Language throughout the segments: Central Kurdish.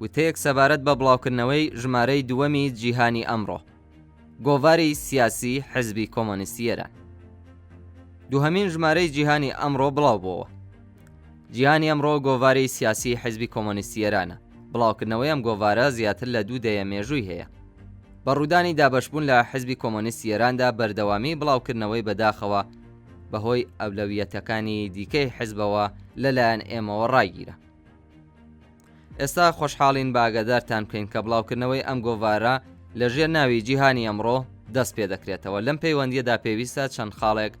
وتەیەک سەبارەت بە بڵاوکردنەوەی ژمارەی دووەمی جیهانی ئەمڕۆ، گۆڤاری سیاسی حزبی کۆمۆنیستی ئێران. دووهەمین ژمارەی جیهانی ئەمڕۆ بڵاو بووەوە. جیهانی ئەمڕۆ گۆڤاری سیاسی حزبی کۆمۆنیستی ئێرانە. بڵاوکردنەوەی ئەم گۆڤارە زیاتر لە 2 دەیە مێژووی هەیە. بە ڕوودانی دابەشبوون لە حزبی کۆمۆنیستی ئێراندا بەردەوامی بڵاوکردنەوەی بەداخەوە بەهۆی ئەولەویەتەکانی دیکەی حزبەوە لەلایەن ئێمەوە ڕایگیرە. ئێستا خۆشحاڵین باگەدارتان بکەین کە بڵاوکردنەوەی ئەم گۆڤارە لەژێر ناوی جیهانی ئەمڕۆ دەست پێ دەکرێتەوە. لەم پەیوەندیەدا پێویستە چەند خاڵێک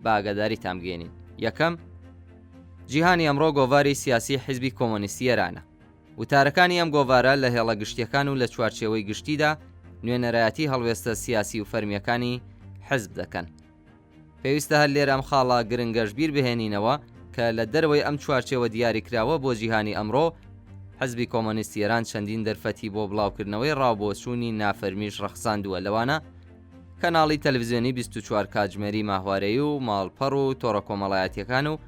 باگەداریتان بگەێنین. یەکەم، جیهانی ئەمڕۆ گۆڤاری سیاسی حزبی کۆمۆنیستی ئێرانە. وتارەکانی ئەم گۆڤارە لە هێڵە گشتیەکان و لە چوارچێوەی گشتیدا نوێنەرایەتی هەڵوێستە سیاسی و فەرمیەکانی حزب دەکەن. پێویستە هەر لێرە ئەم خاڵە گرنگەش بیر بهێنینەوە کە لە دەرەوەی ئەم چوارچێوە دیاریکراوە بۆ جیهانی ئەمڕۆ حزبی کۆمۆنیستی ئێران چەندین دەرفەتی بۆ بڵاوکردنەوەی ڕاوبۆچوونی نافەرمیش ڕەخساندووە. لەوانە کەناڵی تەلەڤیزیۆنی 24 کاتژمێری ماهوارەیی و ماڵپەڕ و تۆڕە کۆمەڵایەتیەکان و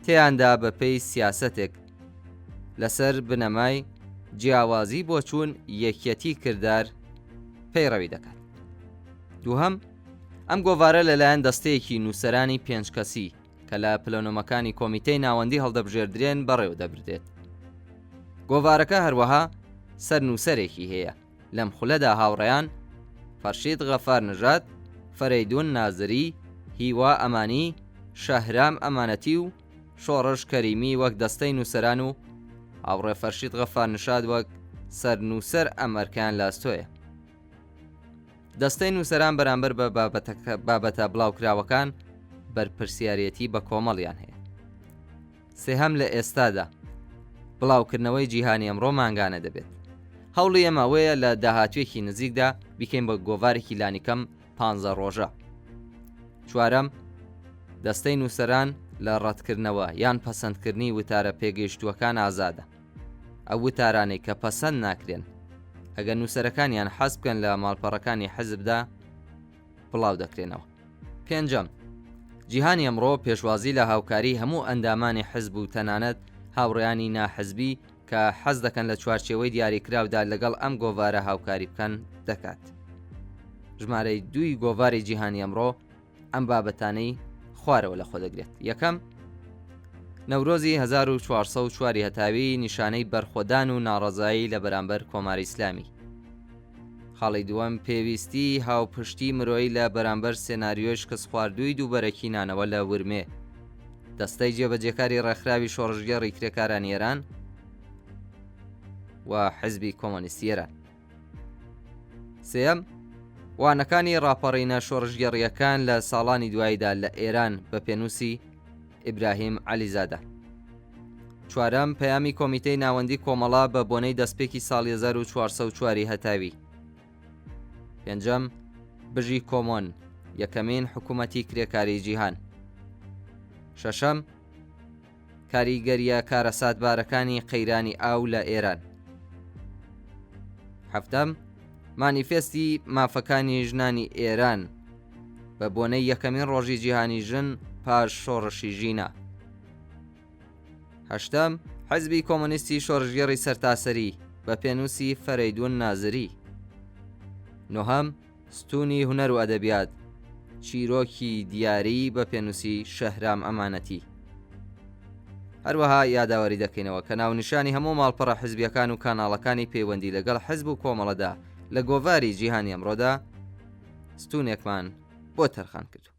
تێیاندا بەپێی سیاسەتێک لەسەر بنەمای جیاوازی بۆ چوون یەکیەتی کردار پەیڕەوی دەکات. دووهەم، ئەم گۆڤارە لەلایەن دەستەیەکی نووسەرانی 5 کەسی کە لە پلەنۆمەکانی کۆمیتەی ناوەندی هەڵدەبژێردرێن بەڕێوە دەبردێت. گۆڤارەکە هەروەها سەر نووسەرێکی هەیە. لەم خولەدا هاوڕێیان فەرشید غەفار نژاد، فەرەیدون نازری، هیوا ئەمانی، شەهرام ئەمانەتی و شۆڕش کەریمی وەک دەستەی نووسەران و هاوڕێ فەرشید غەفار نژاد وەک سەر نووسەر ئەم ئەرکیان لاستۆیە. دەستەی نووسەران بەرامبەر بە بابەتە بڵاوکراوەکان بەرپرسیارەتی بە کۆمەڵیان هەیە. سێهەم، لە ئێستادا بڵاوکردنەوەی جیهانی ئەمڕۆ ماگانە دەبێت. هەوڵی ئەمەوەیە لە داهاتوێکی نزیکدا بیکەین بە گۆڤارێکی لانیکەم 15 ڕۆژە. چوارەم، دەستەی نووسەران لە ڕەتکردنەوە یان پەسەندکردنی وتارە پێگەیشتووەکان ئازادە. ئەو وتارانەی کە پەسەند ناکرێن ئەگەر نووسەرەکانیان حەز بکەن لە ماڵپەڕەکانی حزبدا بڵاو دەکرێنەوە. پێنجەم، جیهانی ئەمڕۆ پێشوازی لە هاوکاری هەموو ئەندامانی حزب و تەنانەت هاوڕێیانی ناحزبی کە حەز دەکەن لە چوارچێوەی دیاریکراودا لەگەڵ ئەم گۆڤارە هاوکاری بکەن دەکات. ژمارەی 2 گۆڤاری جیهانی ئەمڕۆ ئەم بابەتانەی خوارەوە لە خۆ دەگرێت. یەکەم، نەورۆزی 1404 هەتاوی نیشانەی بەرخۆدان و ناڕەزایی لە بەرامبەر کۆماری ئیسلامی. خاڵی دووەم، پێویستی هاوپشتی مرۆیی لە بەرامبەر سێناریۆی شکست خواردووی دووبەرەکی نانەوە لە ورمێ، دەستەی جێبەجێکاری ڕێکخراوی شۆڕژگەڕی کرێکارانی ئێران و حزبی کۆمۆنیستی ئێران. سێەم، وانەکانی ڕاپەڕینە شۆڕژگەڕیەکان لە ساڵانی دواییدا لە ئێران بە پێنووسی ئیبراهیم عەلیزادە. چوارەم، پەیامی کۆمیتەی ناوەندی کۆمەڵا بە بۆنەی دەستپێکی ساڵی 1404 هەتاوی. پێنجەم، بژی کۆمۆن، یەکەمین حکوومەتی کرێکاری جیهان. شەشەم، کاریگەریە کارە ساتبارەکانی قەیرانی ئاو لە ئێران. هەفتەم، مانیفێستی مافەکانی ژنانی ئێران بە بۆنەی یەکەمین ڕۆژی جیهانی ژن پاش شۆڕشی ژینە. هەشتەم، حزبی کۆمۆنیستی شۆڕژگەڕی سەرتاسەری بە پێنووسی فەرەیدون نازری. نۆهەم، ستوونی هونەر و ئەدەبیات چیرۆکی دیاری بە پێنووسی شەهرام ئەمانەتی. هەروەها یاداوەری دەکەینەوە کە ناونیشانی هەموو ماڵپەڕە حزبیەکان و کاناڵەکانی پەیوەندی لەگەڵ حزب و کۆمەڵەدا لە گۆڤاری جیهانی ئەمڕۆدا ستوونێکمان بۆ تەرخان کردو.